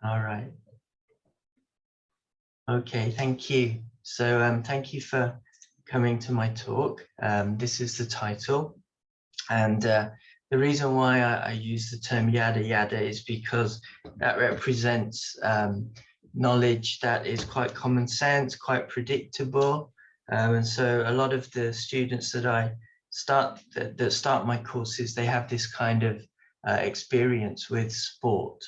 All right. Okay, thank you. So thank you for coming to my talk. This is the title. And the reason why I use the term yada yada is because that represents knowledge that is quite common sense, quite predictable. And so a lot of the students that that start my courses, they have this kind of experience with sport.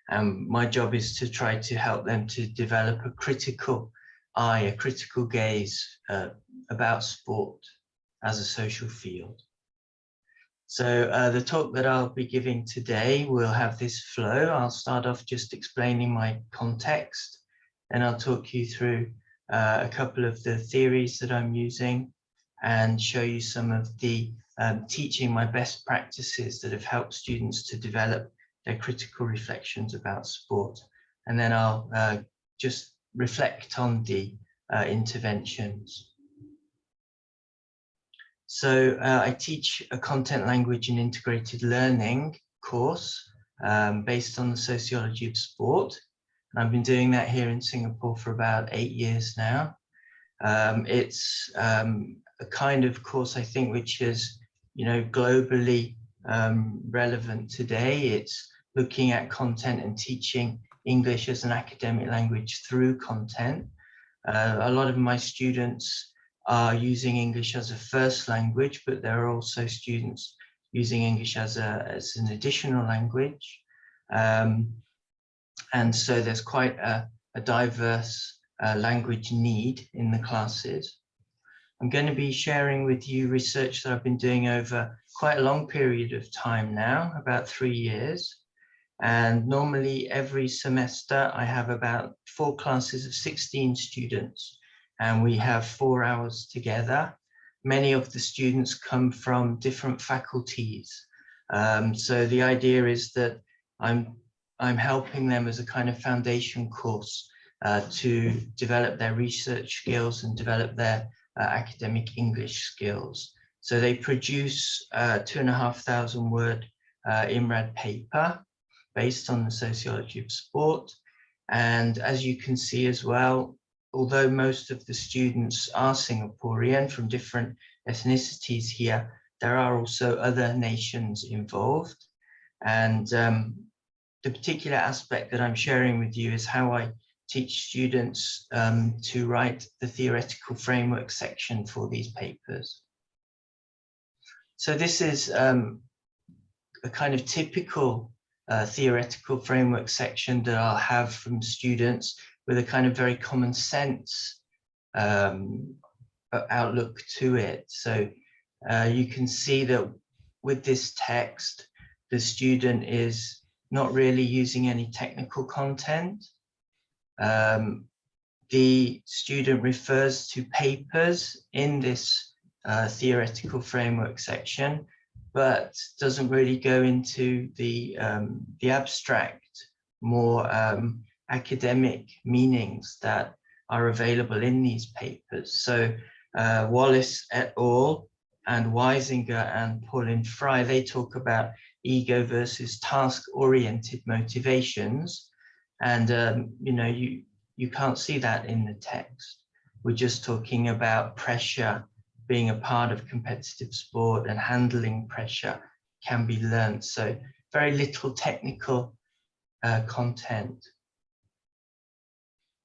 And my job is to try to help them to develop a critical eye, a critical gaze about sport as a social field. So the talk that I'll be giving today will have this flow. I'll start off just explaining my context, and I'll talk you through a couple of the theories that I'm using and show you some of the teaching my best practices that have helped students to develop their critical reflections about sport. And then I'll just reflect on the interventions. So I teach a content, language and integrated learning course based on the sociology of sport. And I've been doing that here in Singapore for about 8 years now. It's a kind of course, I think, which is, globally relevant today. It's looking at content and teaching English as an academic language through content. A lot of my students are using English as a first language, but there are also students using English as an additional language. And so there's quite a diverse language need in the classes. I'm going to be sharing with you research that I've been doing over quite a long period of time now, about 3 years. And normally every semester I have about 4 classes of 16 students, and we have 4 hours together. Many of the students come from different faculties. So the idea is that I'm helping them as a kind of foundation course to develop their research skills and develop their academic English skills. So they produce 2,500 word IMRAD paper based on the sociology of sport. And as you can see as well, although most of the students are Singaporean from different ethnicities here, there are also other nations involved. And the particular aspect that I'm sharing with you is how I teach students to write the theoretical framework section for these papers. So this is a kind of typical theoretical framework section that I'll have from students with a kind of very common sense outlook to it. So you can see that with this text, the student is not really using any technical content. The student refers to papers in this theoretical framework section, but doesn't really go into the abstract, more academic meanings that are available in these papers. So Wallace et al. And Weisinger and Pauline Fry, they talk about ego versus task-oriented motivations. And you can't see that in the text. We're just talking about pressure being a part of competitive sport, and handling pressure can be learned. So very little technical content.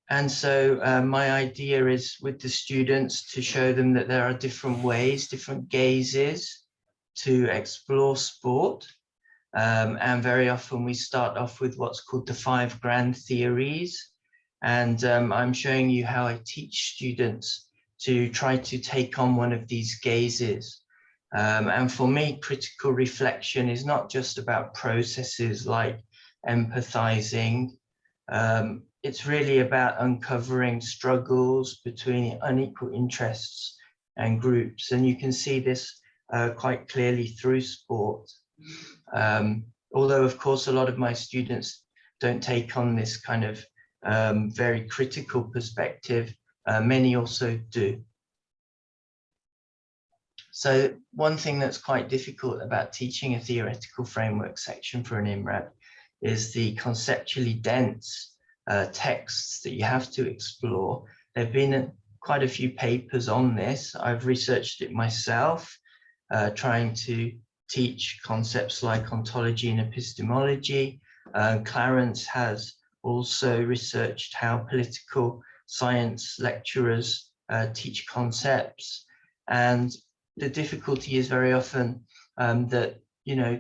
And so my idea is with the students to show them that there are different ways, different gazes to explore sport. And very often we start off with what's called the 5 grand theories. And I'm showing you how I teach students to try to take on one of these gazes. And for me, critical reflection is not just about processes like empathizing. It's really about uncovering struggles between unequal interests and groups. And you can see this quite clearly through sport. Although, of course, a lot of my students don't take on this kind of very critical perspective, many also do. So one thing that's quite difficult about teaching a theoretical framework section for an IMRAD is the conceptually dense texts that you have to explore. There have been quite a few papers on this. I've researched it myself, trying to teach concepts like ontology and epistemology. Clarence has also researched how political science lecturers teach concepts. And the difficulty is very often that,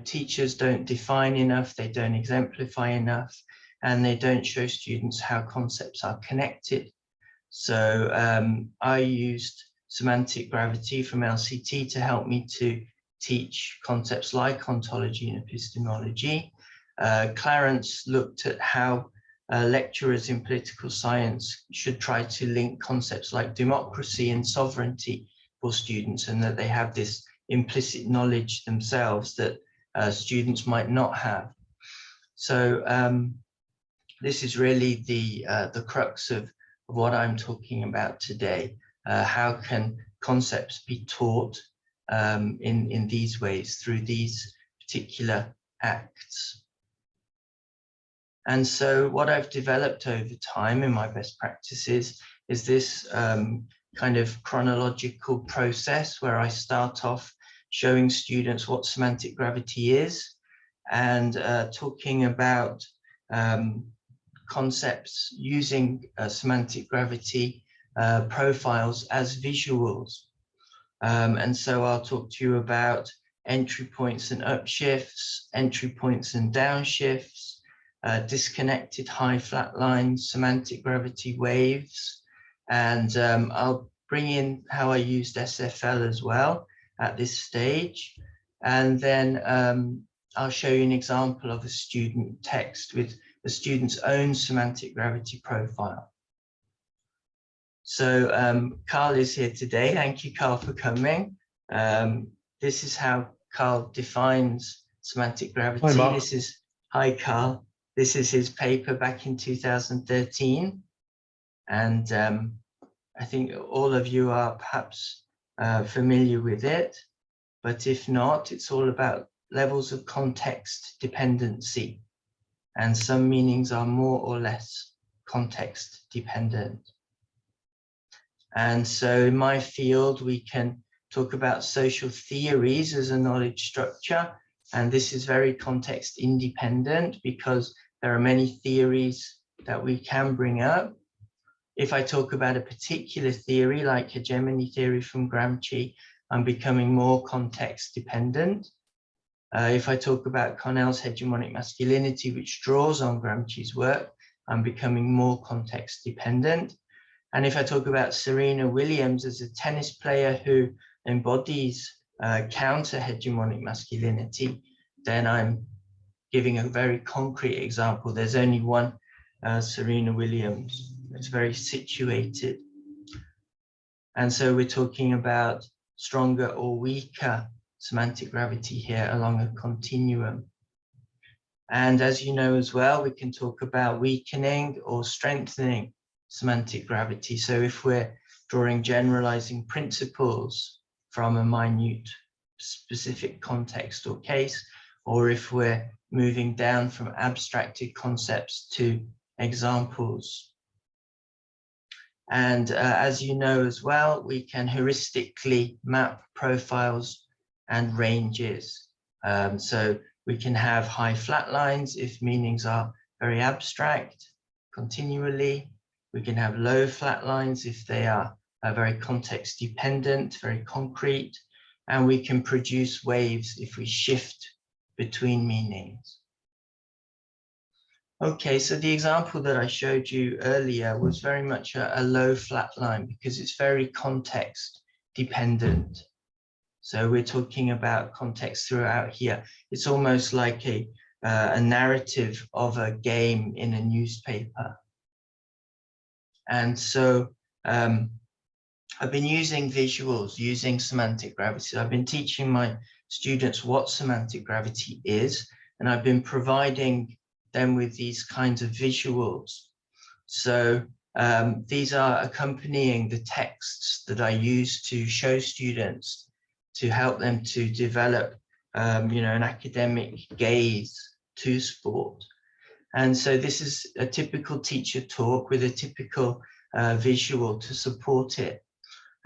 teachers don't define enough, they don't exemplify enough, and they don't show students how concepts are connected. So I used semantic gravity from LCT to help me to teach concepts like ontology and epistemology. Clarence looked at how lecturers in political science should try to link concepts like democracy and sovereignty for students, and that they have this implicit knowledge themselves that students might not have. So this is really the crux of what I'm talking about today. How can concepts be taught in these ways, through these particular acts? And so what I've developed over time in my best practices is this kind of chronological process where I start off showing students what semantic gravity is, and talking about concepts using semantic gravity profiles as visuals. And so I'll talk to you about entry points and upshifts, entry points and downshifts, disconnected high flat lines, semantic gravity waves, and I'll bring in how I used SFL as well at this stage. And then I'll show you an example of a student text with the student's own semantic gravity profile. So Carl is here today. Thank you, Carl, for coming. This is how Carl defines semantic gravity. Hi, Mark. Hi, Carl. This is his paper back in 2013. And I think all of you are perhaps familiar with it, but if not, it's all about levels of context dependency. And some meanings are more or less context dependent. And so in my field, we can talk about social theories as a knowledge structure. And this is very context independent because there are many theories that we can bring up. If I talk about a particular theory, like hegemony theory from Gramsci, I'm becoming more context dependent. If I talk about Cornell's hegemonic masculinity, which draws on Gramsci's work, I'm becoming more context dependent. And if I talk about Serena Williams as a tennis player who embodies counter hegemonic masculinity, then I'm giving a very concrete example. There's only one Serena Williams. It's very situated. And so we're talking about stronger or weaker semantic gravity here along a continuum. And as you know as well, we can talk about weakening or strengthening semantic gravity. So if we're drawing generalizing principles from a minute specific context or case, or if we're moving down from abstracted concepts to examples. And as you know as well, we can heuristically map profiles and ranges. So we can have high flat lines if meanings are very abstract continually. We can have low flat lines if they are very context dependent, very concrete. And we can produce waves if we shift between meanings. Okay, so the example that I showed you earlier was very much a low flat line because it's very context dependent. So we're talking about context throughout here. It's almost like a narrative of a game in a newspaper. And so I've been using visuals, using semantic gravity. I've been teaching my students what semantic gravity is, and I've been providing them with these kinds of visuals. So these are accompanying the texts that I use to show students, to help them to develop an academic gaze to sport. And so this is a typical teacher talk with a typical visual to support it.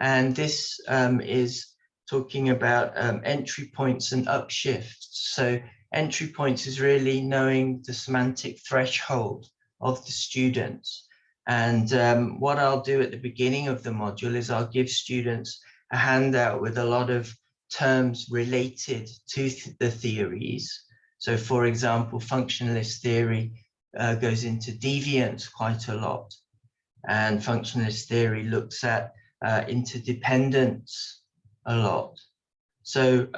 And this is talking about entry points and upshifts. So entry points is really knowing the semantic threshold of the students. And what I'll do at the beginning of the module is I'll give students a handout with a lot of terms related to the theories. So for example, functionalist theory goes into deviance quite a lot. And functionalist theory looks at interdependence a lot. So,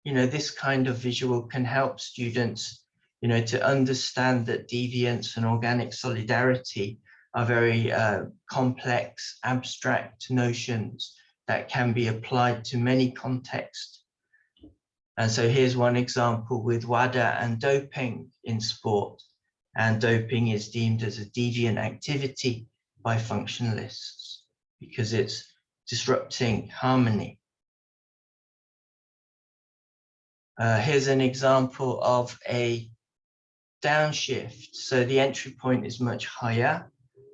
you know, this kind of visual can help students, you know, to understand that deviance and organic solidarity are very complex, abstract notions that can be applied to many contexts. And so here's one example with WADA and doping in sport. And doping is deemed as a deviant activity by functionalists because it's disrupting harmony. Here's an example of a downshift. So the entry point is much higher.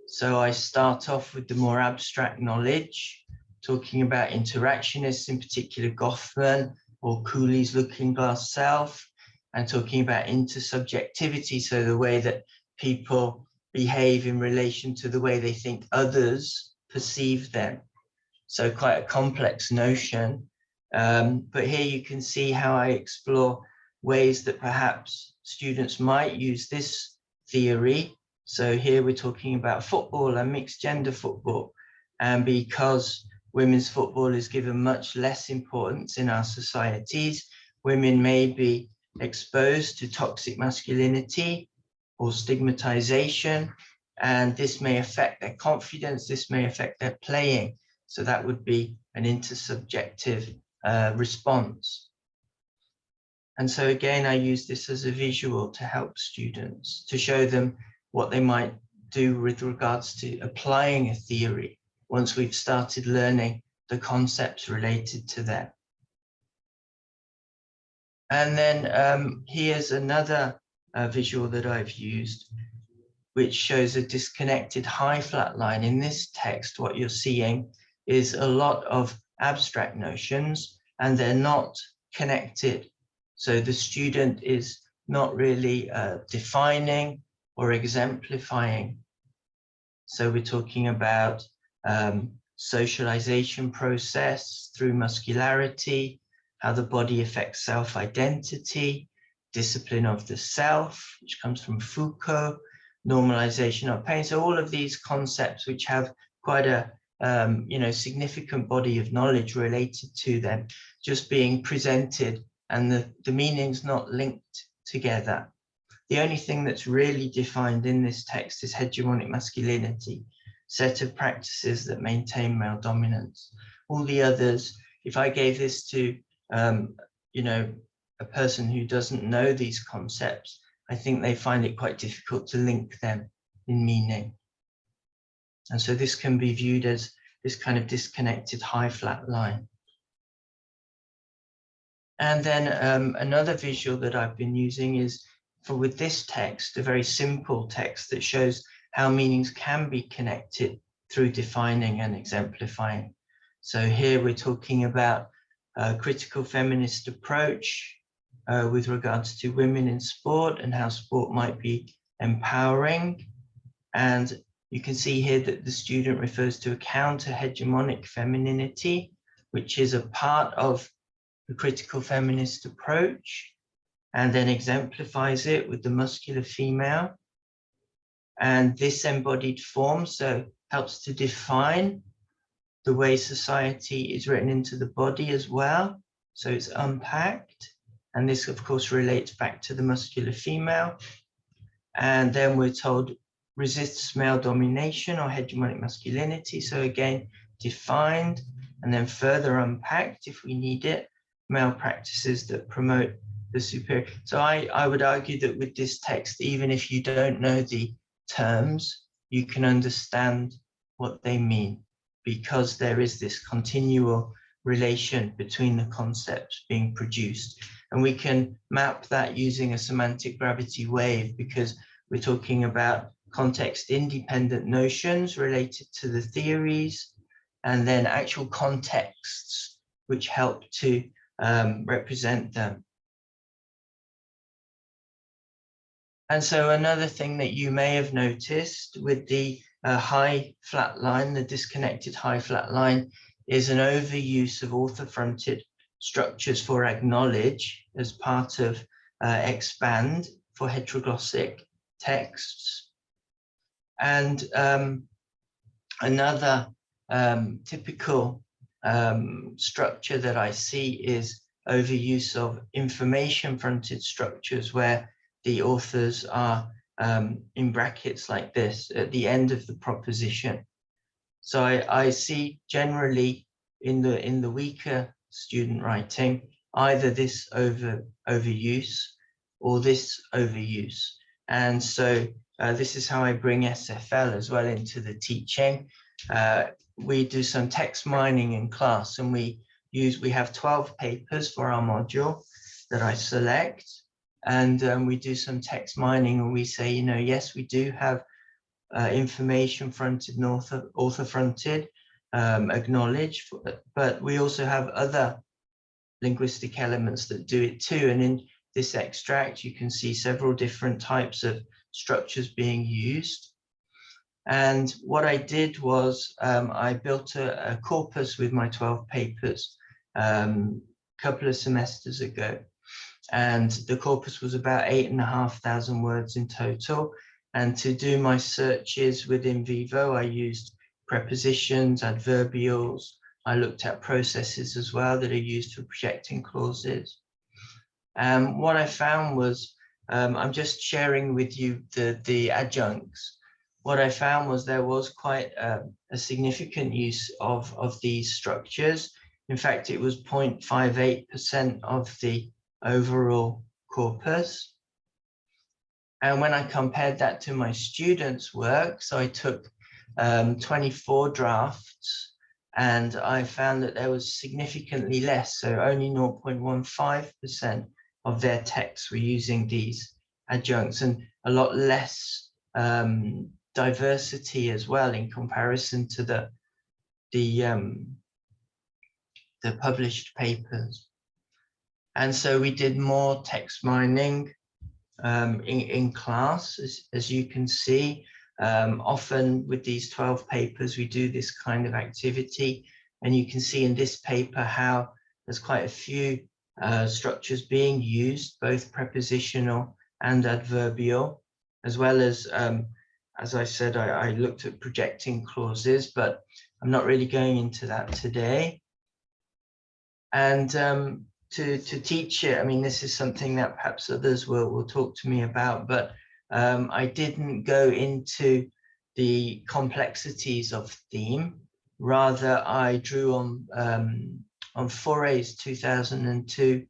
So I start off with the more abstract knowledge, talking about interactionists, in particular Goffman or Cooley's looking glass self, and talking about intersubjectivity, so the way that people behave in relation to the way they think others perceive them. So quite a complex notion. But here you can see how I explore ways that perhaps students might use this theory. So here we're talking about football and mixed gender football. And because women's football is given much less importance in our societies, women may be exposed to toxic masculinity or stigmatization, and this may affect their confidence, this may affect their playing. So that would be an intersubjective response. And so again, I use this as a visual to help students, to show them what they might do with regards to applying a theory once we've started learning the concepts related to that. And then here's another visual that I've used, which shows a disconnected high flat line. In this text, what you're seeing is a lot of abstract notions, and they're not connected. So the student is not really defining or exemplifying. So we're talking about socialization process through muscularity, how the body affects self-identity, discipline of the self, which comes from Foucault, normalization of pain. So all of these concepts which have quite a significant body of knowledge related to them, just being presented and the meanings not linked together. The only thing that's really defined in this text is hegemonic masculinity, set of practices that maintain male dominance. All the others, if I gave this to a person who doesn't know these concepts, I think they find it quite difficult to link them in meaning. And so this can be viewed as this kind of disconnected high flat line. And then another visual that I've been using is with this text, a very simple text that shows how meanings can be connected through defining and exemplifying. So here we're talking about a critical feminist approach with regards to women in sport and how sport might be empowering. And you can see here that the student refers to a counter-hegemonic femininity, which is a part of the critical feminist approach, and then exemplifies it with the muscular female. And this embodied form so helps to define the way society is written into the body as well. So it's unpacked. And this, of course, relates back to the muscular female. And then we're told resists male domination or hegemonic masculinity. So again, defined and then further unpacked if we need it, male practices that promote the superior. So I would argue that with this text, even if you don't know the terms, you can understand what they mean, because there is this continual relation between the concepts being produced. And we can map that using a semantic gravity wave, because We're talking about context-independent notions related to the theories, and then actual contexts which help to represent them. And so another thing that you may have noticed with the high flat line, the disconnected high flat line, is an overuse of author-fronted structures for acknowledge as part of expand for heteroglossic texts. And another typical structure that I see is overuse of information-fronted structures, where the authors are in brackets like this at the end of the proposition. So I see generally in the weaker student writing either this overuse or this overuse. And so this is how I bring SFL as well into the teaching. We do some text mining in class, and we have 12 papers for our module that I select, and we do some text mining, and we say, you know, yes, we do have information fronted and author fronted, acknowledge, but we also have other linguistic elements that do it too. And in this extract, you can see several different types of structures being used. And what I did was I built a corpus with my 12 papers a couple of semesters ago. And the corpus was about 8,500 words in total. And to do my searches within Vivo, I used prepositions, adverbials. I looked at processes as well that are used for projecting clauses. What I found was, I'm just sharing with you the adjuncts. What I found was there was quite a significant use of these structures. In fact, it was 0.58% of the overall corpus. And when I compared that to my students' work, so I took 24 drafts, and I found that there was significantly less, so only 0.15% of their texts were using these adjuncts, and a lot less diversity as well in comparison to the published papers. And so we did more text mining in class, as you can see. Often with these 12 papers, we do this kind of activity, and you can see in this paper how there's quite a few structures being used, both prepositional and adverbial, as well as I said, I looked at projecting clauses, but I'm not really going into that today. And to teach it, I mean, this is something that perhaps others will talk to me about, but I didn't go into the complexities of theme. Rather, I drew on Foray's 2002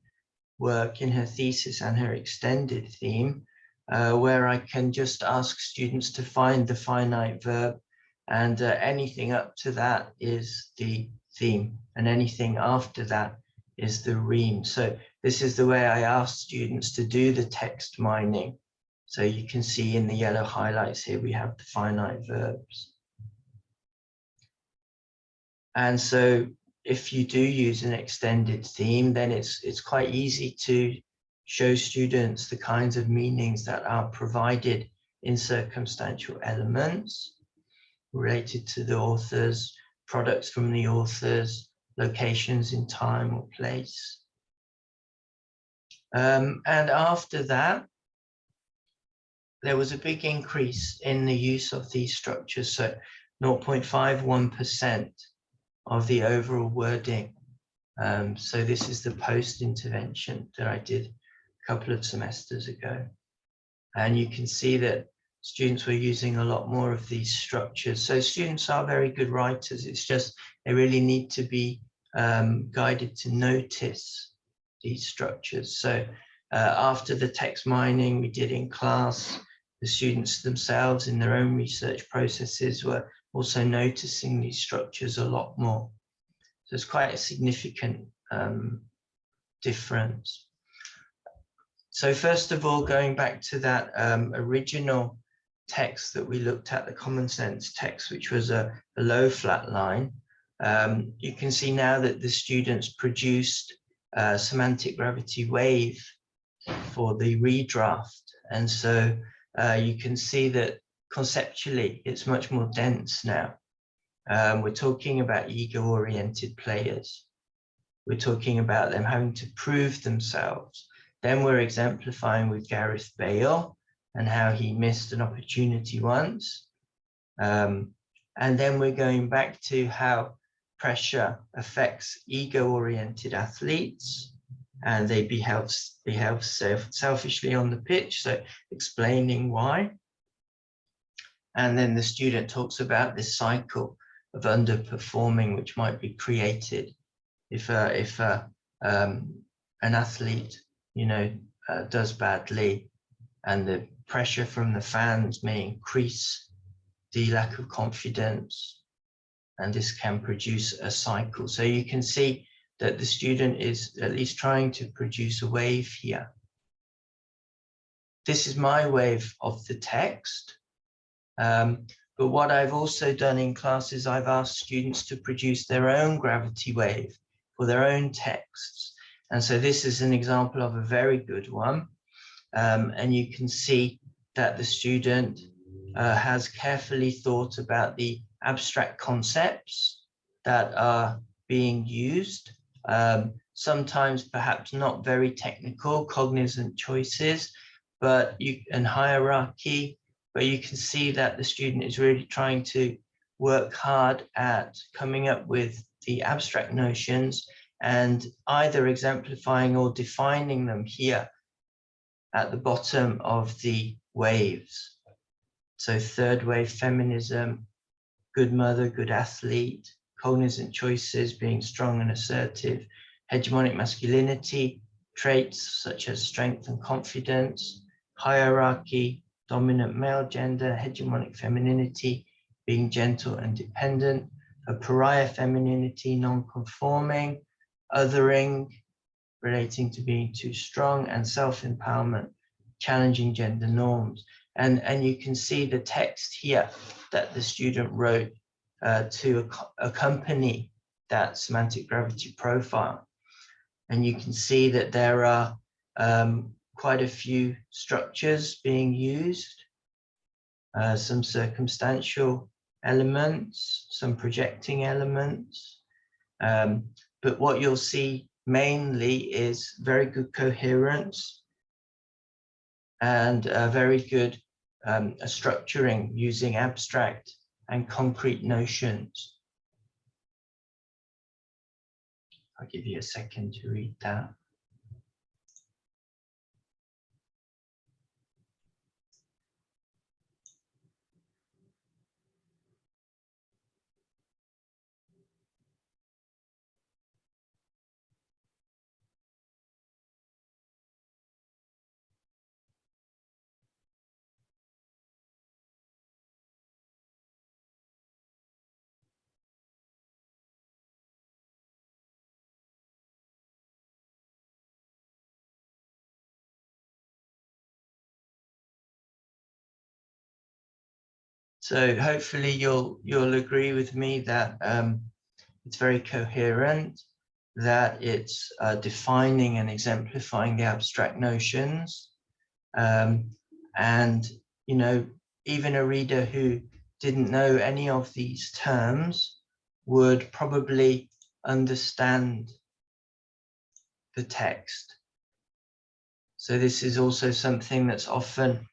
work in her thesis and her extended theme, where I can just ask students to find the finite verb, and anything up to that is the theme, and anything after that is the ream. So this is the way I ask students to do the text mining. So you can see in the yellow highlights here, we have the finite verbs. And so if you do use an extended theme, then it's quite easy to show students the kinds of meanings that are provided in circumstantial elements related to the authors, products from the authors, locations in time or place. And after that, there was a big increase in the use of these structures, so 0.51% of the overall wording. So this is the post-intervention that I did a couple of semesters ago. And you can see that students were using a lot more of these structures. So students are very good writers. It's just they really need to be guided to notice these structures. So after the text mining we did in class, the students themselves in their own research processes were also noticing these structures a lot more. So it's quite a significant difference. So first of all, going back to that original text that we looked at, the common sense text, which was a low flat line, you can see now that the students produced a semantic gravity wave for the redraft. And so you can see that conceptually it's much more dense now. We're talking about ego-oriented players. We're talking about them having to prove themselves. Then we're exemplifying with Gareth Bale and how he missed an opportunity once. And then we're going back to how pressure affects ego-oriented athletes, and they behave selfishly on the pitch, so explaining why. And then the student talks about this cycle of underperforming, which might be created if an athlete, does badly, and the pressure from the fans may increase the lack of confidence, and this can produce a cycle. So you can see that the student is at least trying to produce a wave here. This is my wave of the text. But what I've also done in class is I've asked students to produce their own gravity wave for their own texts. And so this is an example of a very good one. And you can see that the student has carefully thought about the abstract concepts that are being used, sometimes perhaps not very technical, cognizant choices, and hierarchy, but you can see that the student is really trying to work hard at coming up with the abstract notions and either exemplifying or defining them here at the bottom of the waves. So third wave feminism, good mother, good athlete, cognizant choices, being strong and assertive, hegemonic masculinity, traits such as strength and confidence, hierarchy, dominant male gender, hegemonic femininity, being gentle and dependent, a pariah femininity, non-conforming, othering, relating to being too strong, and self-empowerment, challenging gender norms. And you can see the text here that the student wrote to accompany that semantic gravity profile. And you can see that there are quite a few structures being used, some circumstantial elements, some projecting elements. But what you'll see mainly is very good coherence and very good structuring using abstract and concrete notions. I'll give you a second to read that. So hopefully you'll agree with me that it's very coherent, that it's defining and exemplifying the abstract notions. And, even a reader who didn't know any of these terms would probably understand the text. So this is also something that's often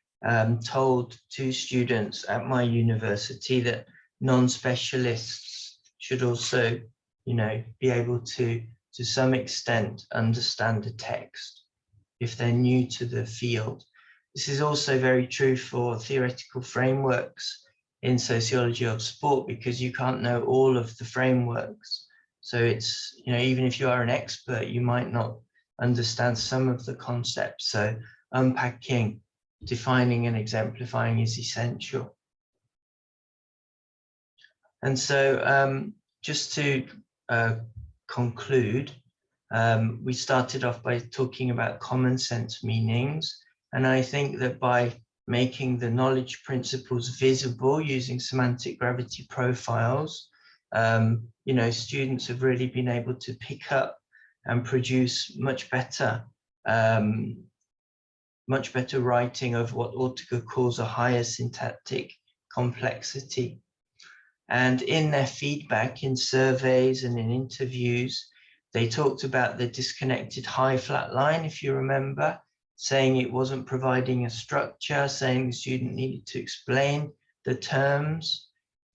told to students at my university, that non-specialists should also, be able to some extent, understand the text if they're new to the field. This is also very true for theoretical frameworks in sociology of sport, because you can't know all of the frameworks. So it's, even if you are an expert, you might not understand some of the concepts. So unpacking, defining and exemplifying is essential. And so just to conclude, We started off by talking about common sense meanings. And I think that by making the knowledge principles visible using semantic gravity profiles, students have really been able to pick up and produce much better writing of what Ortega calls a higher syntactic complexity. And in their feedback, in surveys and in interviews, they talked about the disconnected high flat line, if you remember, saying it wasn't providing a structure, saying the student needed to explain the terms.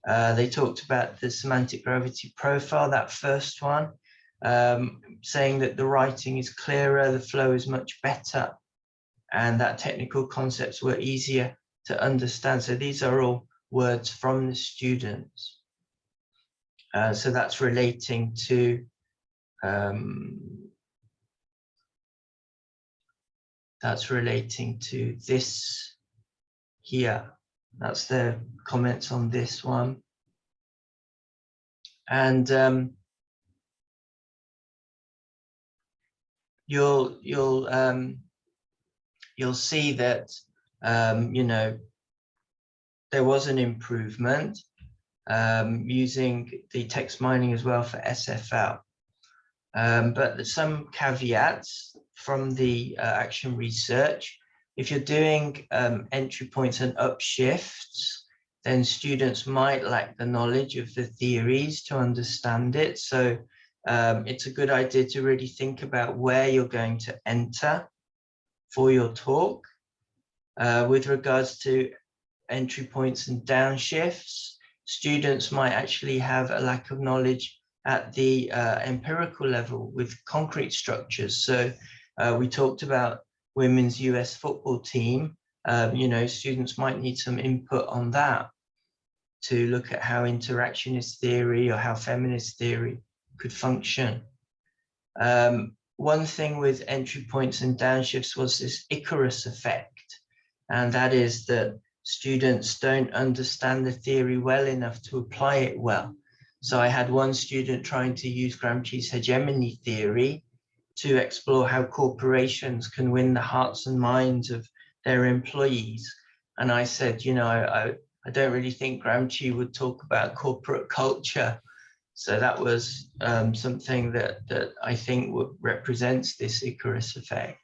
They talked about the semantic gravity profile, that first one, saying that the writing is clearer, the flow is much better, and that technical concepts were easier to understand. So these are all words from the students. So that's relating to this here. That's the comments on this one. And you'll see that there was an improvement using the text mining as well for SFL. But there's some caveats from the action research. If you're doing entry points and upshifts, then students might lack the knowledge of the theories to understand it. So it's a good idea to really think about where you're going to enter for your talk. With regards to entry points and downshifts, students might actually have a lack of knowledge at the empirical level with concrete structures. So we talked about women's US football team. Students might need some input on that to look at how interactionist theory or how feminist theory could function. One thing with entry points and downshifts was this Icarus effect. And that is that students don't understand the theory well enough to apply it well. So I had one student trying to use Gramsci's hegemony theory to explore how corporations can win the hearts and minds of their employees. And I said, I don't really think Gramsci would talk about corporate culture. So that was something that I think represents this Icarus effect.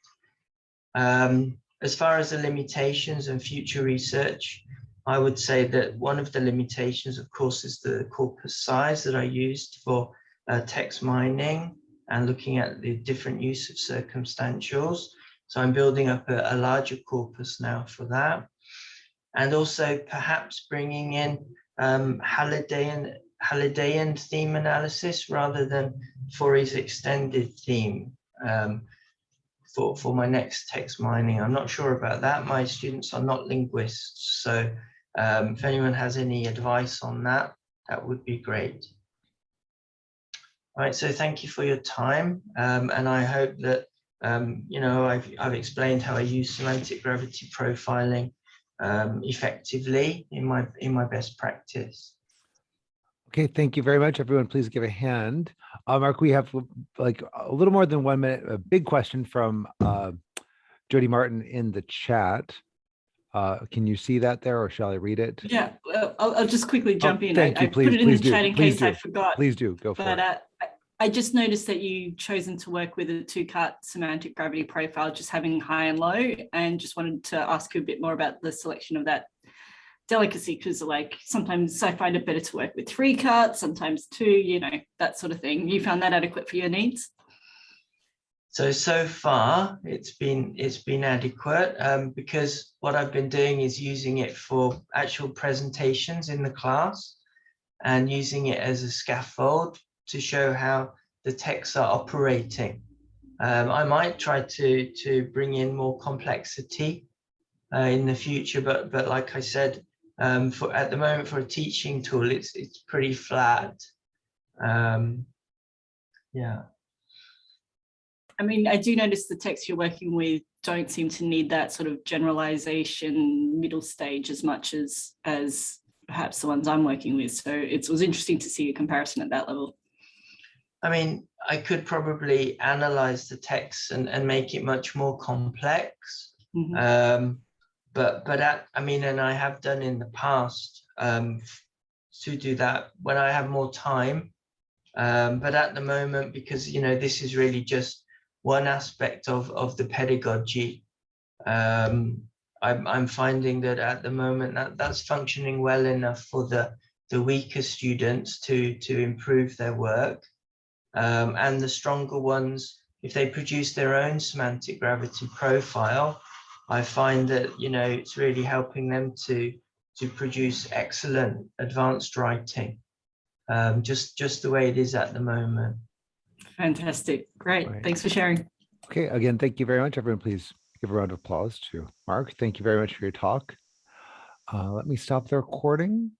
As far as the limitations and future research, I would say that one of the limitations, of course, is the corpus size that I used for text mining and looking at the different use of circumstantials. So I'm building up a larger corpus now for that. And also perhaps bringing in Hallidayan theme analysis rather than Forey's extended theme for my next text mining. I'm not sure about that. My students are not linguists. So if anyone has any advice on that, that would be great. All right, so thank you for your time. And I hope that, I've explained how I use semantic gravity profiling effectively in my best practice. Okay, thank you very much, everyone. Please give a hand. Mark, we have like a little more than 1 minute. A big question from Jody Martin in the chat. Can you see that there, or shall I read it? Yeah, I'll just quickly jump in. Thank you. I put it in the chat in case I do. forgot. Please do, go for it. I just noticed that you've chosen to work with a two-cut semantic gravity profile, just having high and low, and just wanted to ask you a bit more about the selection of that delicacy, because like sometimes I find it better to work with 3 cuts, sometimes 2, that sort of thing. You found that adequate for your needs? So far it's been adequate because what I've been doing is using it for actual presentations in the class and using it as a scaffold to show how the texts are operating. I might try to bring in more complexity in the future, but like I said, at the moment for a teaching tool, it's pretty flat. Yeah. I mean, I do notice the texts you're working with don't seem to need that sort of generalization middle stage as much as perhaps the ones I'm working with. So it was interesting to see a comparison at that level. I mean, I could probably analyze the text and make it much more complex. I mean, and I have done in the past to do that when I have more time. But at the moment, because, you know, this is really just one aspect of the pedagogy, I'm finding that at the moment that's functioning well enough for the weaker students to improve their work. And the stronger ones, if they produce their own semantic gravity profile, I find that, you know, it's really helping them to produce excellent advanced writing, just the way it is at the moment. Fantastic. Great. Right. Thanks for sharing. Okay, again, thank you very much. Everyone, please give a round of applause to Mark. Thank you very much for your talk. Let me stop the recording.